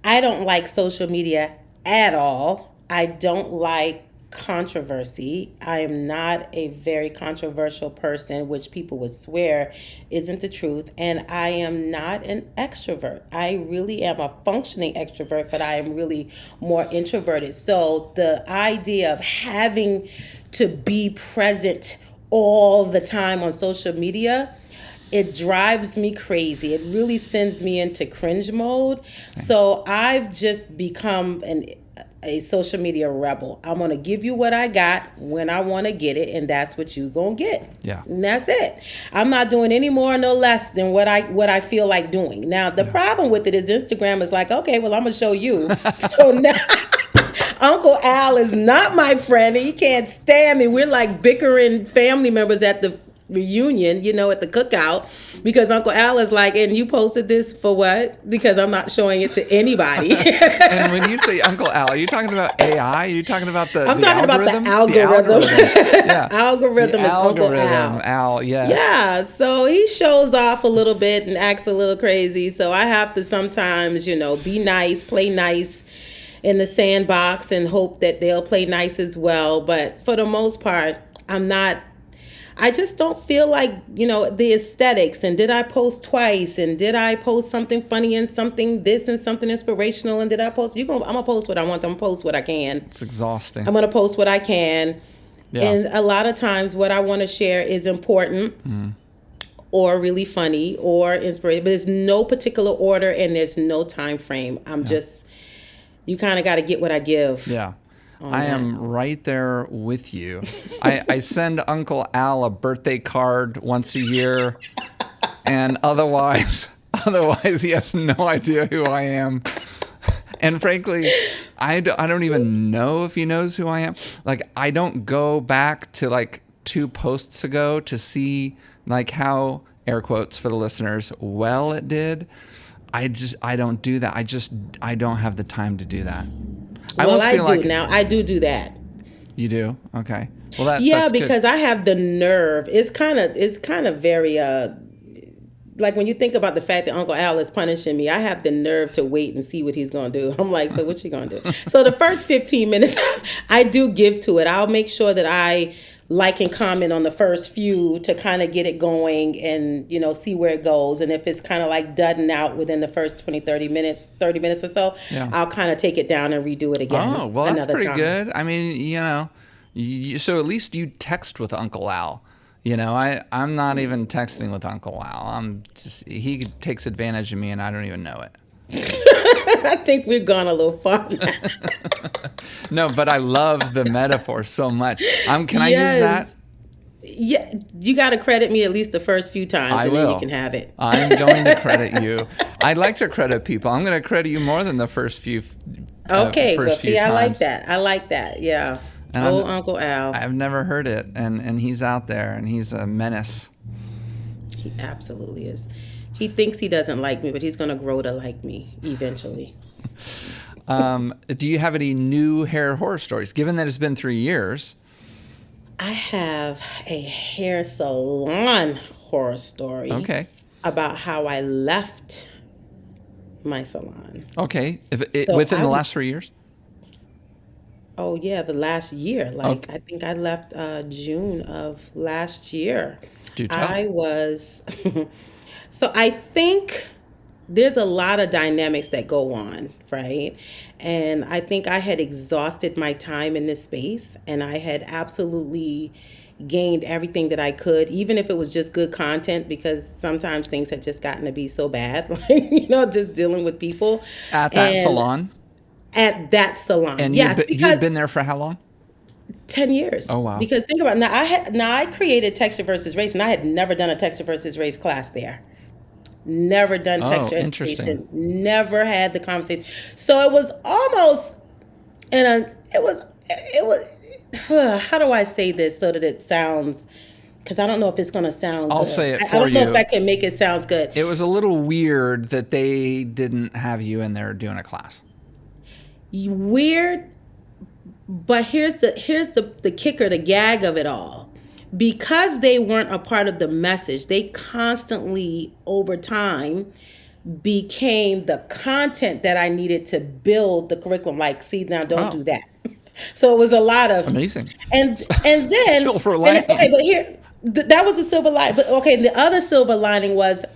Speaker 2: I don't like social media at all. I don't like controversy. I am not a very controversial person, which people would swear isn't the truth. And I am not an extrovert. I really am a functioning extrovert, but I am really more introverted. So the idea of having to be present all the time on social media, it drives me crazy. It really sends me into cringe mode. So I've just become a social media rebel. I'm going to give you what I got when I want to get it, and that's what you going to get.
Speaker 1: Yeah.
Speaker 2: And that's it. I'm not doing any more or no less than what I feel like doing. Now, the problem with it is Instagram is like, okay, well, I'm going to show you. So now Uncle Al is not my friend. He can't stand me. We're like bickering family members at the reunion, at the cookout, because Uncle Al is like, and you posted this for what? Because I'm not showing it to anybody.
Speaker 1: And when you say Uncle Al, are you talking about AI? Are you talking about
Speaker 2: I'm talking
Speaker 1: algorithm?
Speaker 2: about the algorithm.
Speaker 1: Yeah.
Speaker 2: Algorithm is Uncle Al.
Speaker 1: Al, yes.
Speaker 2: Yeah, so he shows off a little bit and acts a little crazy. So I have to sometimes, be nice, play nice in the sandbox and hope that they'll play nice as well. But for the most part, I just don't feel like, the aesthetics, and did I post twice, and did I post something funny and something this and something inspirational, and did I post, I'm going to post what I want, I'm going to post what I can.
Speaker 1: It's exhausting.
Speaker 2: I'm going to post what I can. Yeah. And a lot of times what I want to share is important or really funny or inspirational, but there's no particular order and there's no time frame. You kind of got to get what I give.
Speaker 1: Yeah. I am right there with you. I send Uncle Al a birthday card once a year, and otherwise he has no idea who I am. And frankly, I don't even know if he knows who I am. Like, I don't go back to like 2 posts ago to see like how, air quotes for the listeners, well it did. I don't do that. I don't have the time to do that.
Speaker 2: I do that.
Speaker 1: You do? Okay. Well,
Speaker 2: that's
Speaker 1: good.
Speaker 2: because I have the nerve. It's kind of very like when you think about the fact that Uncle Al is punishing me, I have the nerve to wait and see what he's going to do. I'm like, so what you going to do? So the first 15 minutes I do give to it. I'll make sure that I like and comment on the first few to kind of get it going and, see where it goes. And if it's kind of like dudding out within the first 30 minutes or so, I'll kind of take it down and redo it again.
Speaker 1: Oh, well, that's pretty good. I mean, so at least you text with Uncle Al. I'm not even texting with Uncle Al. He takes advantage of me and I don't even know it.
Speaker 2: I think we've gone a little far now.
Speaker 1: No, but I love the metaphor so much. Can I use that?
Speaker 2: Yeah, you got to credit me at least the first few times, and then you can have it.
Speaker 1: I'm going to credit you. I'd like to credit people. I'm going to credit you more than the first few.
Speaker 2: Okay,
Speaker 1: first few
Speaker 2: I
Speaker 1: times.
Speaker 2: like that. Yeah.
Speaker 1: And
Speaker 2: Oh, Uncle Al.
Speaker 1: I've never heard it, and he's out there, and he's a menace.
Speaker 2: He absolutely is. He thinks he doesn't like me, but he's going to grow to like me eventually.
Speaker 1: Do you have any new hair horror stories? Given that it's been 3 years.
Speaker 2: I have a hair salon horror story.
Speaker 1: Okay.
Speaker 2: About how I left my salon.
Speaker 1: Okay.
Speaker 2: So
Speaker 1: within the last 3 years?
Speaker 2: Oh, yeah, the last year. Like,
Speaker 1: Okay.
Speaker 2: I think I left June of last year.
Speaker 1: Do tell.
Speaker 2: I was... So I think there's a lot of dynamics that go on, right? And I think I had exhausted my time in this space, and I had absolutely gained everything that I could, even if it was just good content, because sometimes things had just gotten to be so bad, like, just dealing with people.
Speaker 1: At that salon?
Speaker 2: At that salon,
Speaker 1: And
Speaker 2: yes.
Speaker 1: you've been there for how long?
Speaker 2: 10 years.
Speaker 1: Oh, wow.
Speaker 2: Because think about it. Now I created Texture versus Race, and I had never done a Texture versus Race class there. Never done texture education. Never had the conversation. So it was almost, how do I say this so that it sounds, because I don't know if it's going to sound
Speaker 1: I'll
Speaker 2: good.
Speaker 1: say it for
Speaker 2: I don't know
Speaker 1: you.
Speaker 2: if I can make it sound good.
Speaker 1: It was a little weird that they didn't have you in there doing a class.
Speaker 2: Weird, but here's the kicker, the gag of it all. Because they weren't a part of the message, they constantly, over time, became the content that I needed to build the curriculum. Like, see, now don't do that. So it was a lot of
Speaker 1: amazing.
Speaker 2: And then
Speaker 1: silver lining.
Speaker 2: Okay, but here that was a silver lining. But okay, the other silver lining was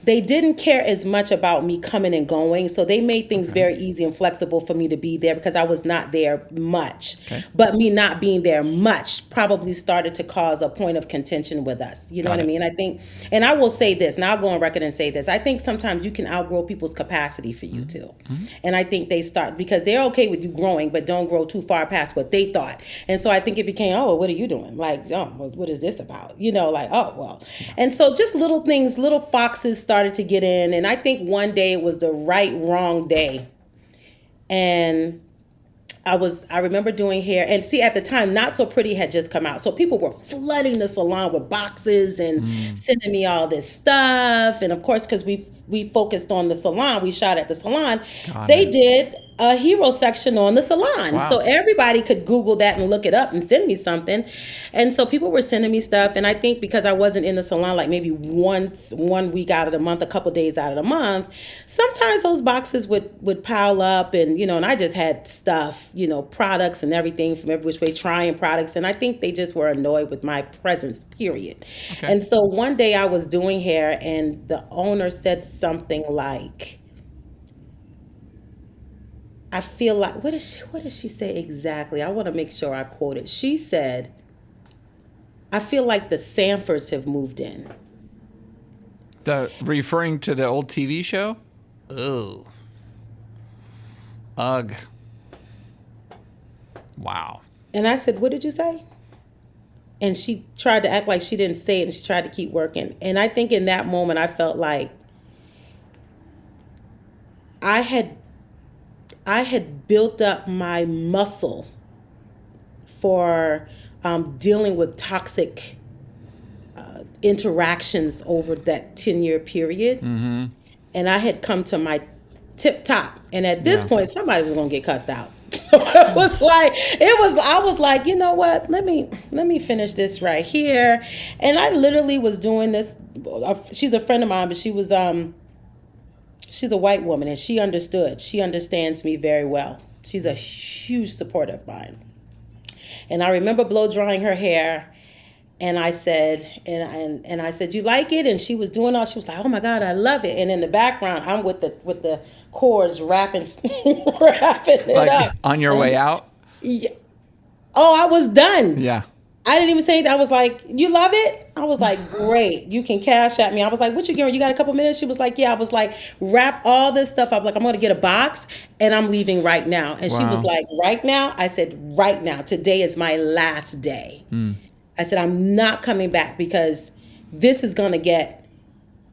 Speaker 2: they didn't care as much about me coming and going. So they made things very easy and flexible for me to be there because I was not there much. Okay. But me not being there much probably started to cause a point of contention with us. You know what I mean? I think, and I will say this, and I'll go on record and say this. I think sometimes you can outgrow people's capacity for you too. Mm-hmm. And I think they start, because they're okay with you growing, but don't grow too far past what they thought. And so I think it became, oh, what are you doing? Like, oh, what is this about? Like, oh, well. And so just little things, little foxes started to get in, and I think one day it was the wrong day, and I remember doing hair, and see, at the time Not So Pretty had just come out, so people were flooding the salon with boxes and sending me all this stuff, and of course, because we focused on the salon, we shot at the salon, they did a hero section on the salon. Wow. So everybody could Google that and look it up and send me something. And so people were sending me stuff. And I think because I wasn't in the salon like maybe once, 1 week out of the month, a couple days out of the month, sometimes those boxes would pile up, and, and I just had stuff, products and everything from every which way, trying products. And I think they just were annoyed with my presence, period. Okay. And so one day I was doing hair, and the owner said something like, I feel like, what did she say exactly? I want to make sure I quote it. She said, I feel like the Sanfords have moved in.
Speaker 1: Referring to the old TV show? Oh. Ugh. Wow.
Speaker 2: And I said, what did you say? And she tried to act like she didn't say it, and she tried to keep working. And I think in that moment, I felt like I had built up my muscle for dealing with toxic interactions over that 10-year period. Mm-hmm. And I had come to my tip top. And at this point, somebody was going to get cussed out. So I was like, you know what? Let me finish this right here. And I literally was doing this. She's a friend of mine, but she was, she's a white woman, and she understood. She understands me very well. She's a huge supporter of mine. And I remember blow drying her hair, and I said, and I said, you like it? And she was doing all. She was like, oh my God, I love it. And in the background, I'm with the cords wrapping it
Speaker 1: like
Speaker 2: up.
Speaker 1: On your way out?
Speaker 2: Yeah. Oh, I was done.
Speaker 1: Yeah.
Speaker 2: I didn't even say anything. I was like, you love it? I was like, great. You can cash at me. I was like, what you getting? You got a couple minutes? She was like, yeah. I was like, wrap all this stuff up. Like, I'm going to get a box, and I'm leaving right now. And she was like, right now? I said, right now. Today is my last day. I said, I'm not coming back because this is going to get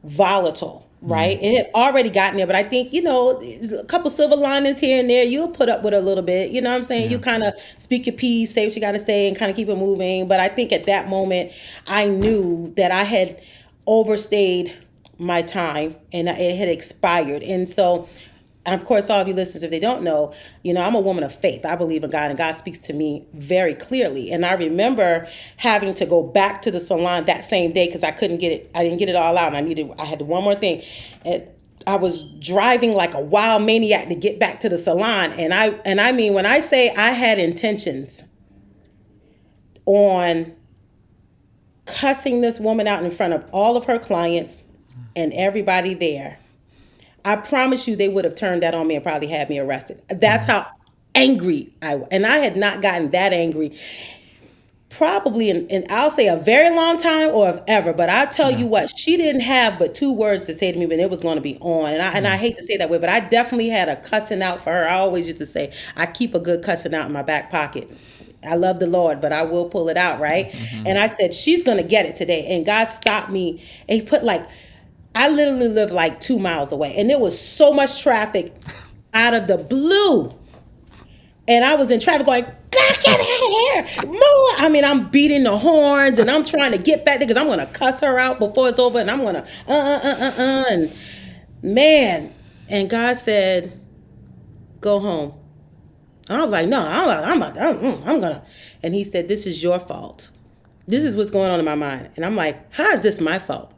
Speaker 2: volatile. right? It had already gotten there, but I think, a couple silver linings here and there, you'll put up with a little bit. You know what I'm saying?
Speaker 1: Yeah.
Speaker 2: You kind of speak your piece, say what you got to say, and kind of keep it moving. But I think at that moment, I knew that I had overstayed my time and it had expired. And so, and of course, all of you listeners, if they don't know, I'm a woman of faith. I believe in God, and God speaks to me very clearly. And I remember having to go back to the salon that same day because I couldn't get it. I didn't get it all out, and I had one more thing. And I was driving like a wild maniac to get back to the salon. And I mean, when I say I had intentions on cussing this woman out in front of all of her clients and everybody there, I promise you they would have turned that on me and probably had me arrested. That's how angry I was. And I had not gotten that angry probably in I'll say a very long time or if ever. But I'll tell you what, she didn't have but 2 words to say to me when it was going to be on. And I hate to say that way, but I definitely had a cussing out for her. I always used to say, I keep a good cussing out in my back pocket. I love the Lord, but I will pull it out, right? And I said, she's going to get it today. And God stopped me and he put I literally lived like 2 miles away, and there was so much traffic out of the blue. And I was in traffic going, God, get out of here, more. I mean, I'm beating the horns and I'm trying to get back there because I'm going to cuss her out before it's over. And I'm going to, and man. And God said, go home. And I was like, no, I'm going to. And he said, this is your fault. This is what's going on in my mind. And I'm like, how is this my fault?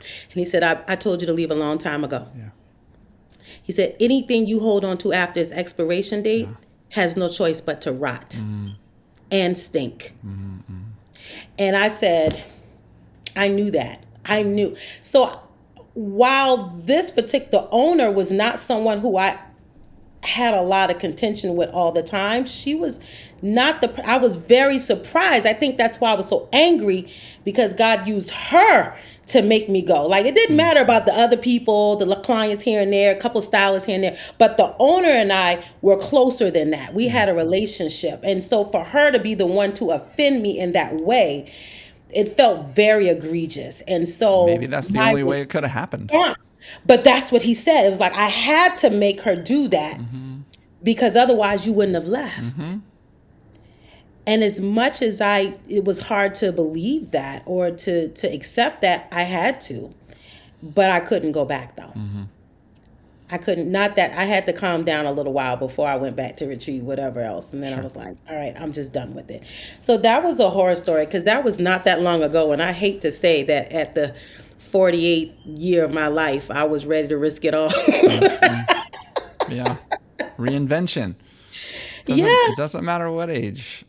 Speaker 2: And he said, I told you to leave a long time ago. Yeah. He said, anything you hold on to after its expiration date has no choice but to rot and stink. And I said, I knew that. I knew. So while this particular owner was not someone who I had a lot of contention with all the time, she was not I was very surprised. I think that's why I was so angry, because God used her to make me go. Like, it didn't matter about the other people, the clients here and there, a couple stylists here and there, but the owner and I were closer than that. We had a relationship. And so for her to be the one to offend me in that way, it felt very egregious. And so
Speaker 1: maybe that's the only way it could have happened.
Speaker 2: But that's what he said. It was like, I had to make her do that because otherwise you wouldn't have left. And as much as it was hard to believe that or to accept that, I had to, but I couldn't go back though. I couldn't, not that I had to calm down a little while before I went back to retrieve whatever else. And then I was like, all right, I'm just done with it. So that was a horror story, because that was not that long ago. And I hate to say that at the 48th year of my life, I was ready to risk it all.
Speaker 1: Yeah. Reinvention. It doesn't matter what age.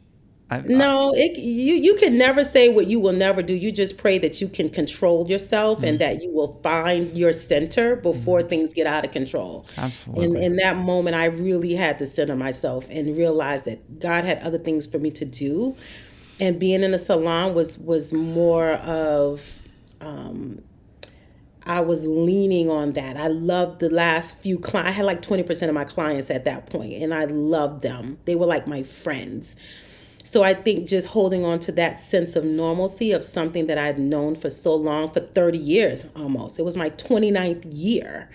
Speaker 2: You can never say what you will never do. You just pray that you can control yourself and that you will find your center before things get out of control.
Speaker 1: Absolutely.
Speaker 2: And in that moment, I really had to center myself and realize that God had other things for me to do. And being in a salon was more of, I was leaning on that. I loved the last few clients. I had like 20% of my clients at that point, and I loved them. They were like my friends. So I think just holding on to that sense of normalcy of something that I'd known for so long, for 30 years almost. It was my 29th year.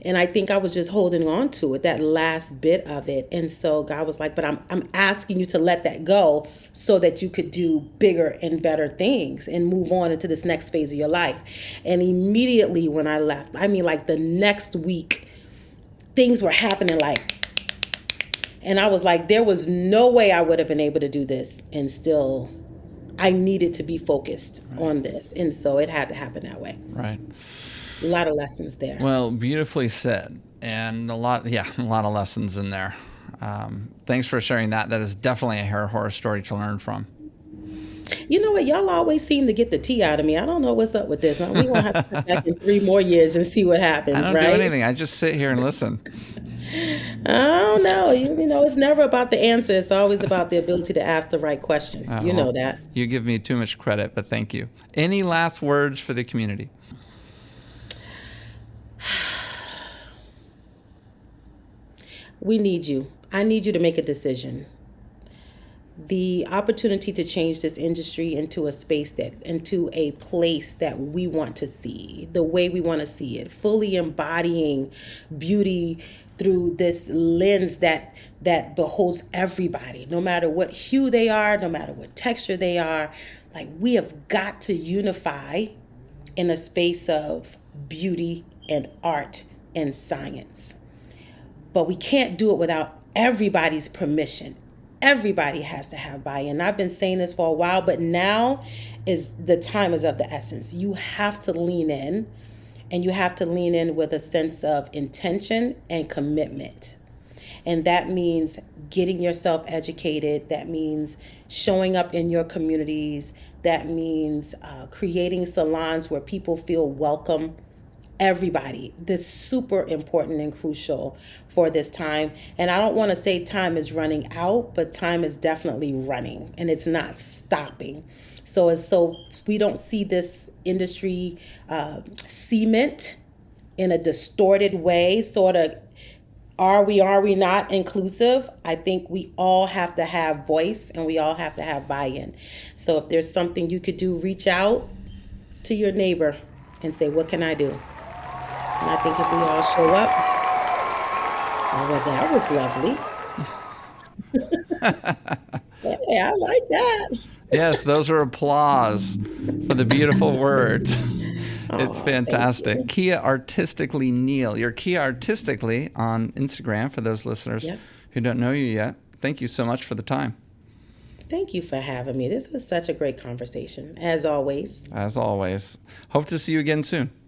Speaker 2: And I think I was just holding on to it, that last bit of it. And so God was like, but I'm asking you to let that go so that you could do bigger and better things and move on into this next phase of your life. And immediately when I left, I mean, like the next week, things were happening and I was like, there was no way I would have been able to do this. And still, I needed to be focused on this. And so it had to happen that way.
Speaker 1: Right.
Speaker 2: A lot of lessons there.
Speaker 1: Well, beautifully said. And a lot of lessons in there. Thanks for sharing that. That is definitely a horror story to learn from.
Speaker 2: You know what? Y'all always seem to get the tea out of me. I don't know what's up with this. Now, we're going to have to come back in 3 more years and see what happens,
Speaker 1: I don't do anything. I just sit here and listen.
Speaker 2: I don't know. You know, it's never about the answer. It's always about the ability to ask the right question. You know that.
Speaker 1: You give me too much credit, but thank you. Any last words for the community?
Speaker 2: We need you. I need you to make a decision. the opportunity to change this industry into into a place that we want to see, the way we want to see it, fully embodying beauty through this lens that beholds everybody, no matter what hue they are, no matter what texture they are. Like, we have got to unify in a space of beauty and art and science. But we can't do it without everybody's permission. Everybody has to have buy-in. I've been saying this for a while, but now is the time is of the essence. You have to lean in, and you have to lean in with a sense of intention and commitment. And that means getting yourself educated. That means showing up in your communities. That means creating salons where people feel welcome. Everybody. This is super important and crucial for this time. And I don't want to say time is running out, but time is definitely running, and it's not stopping. So we don't see this industry cement in a distorted way, sort of, are we not inclusive? I think we all have to have voice, and we all have to have buy-in. So if there's something you could do, reach out to your neighbor and say, what can I do? And I think if we all show up, oh, well, that was lovely. Hey, I like that.
Speaker 1: Yes, those are applause for the beautiful words. It's fantastic. Keya Artistically Neal. You're Keya Artistically on Instagram for those listeners who don't know you yet. Thank you so much for the time.
Speaker 2: Thank you for having me. This was such a great conversation, as always.
Speaker 1: As always. Hope to see you again soon.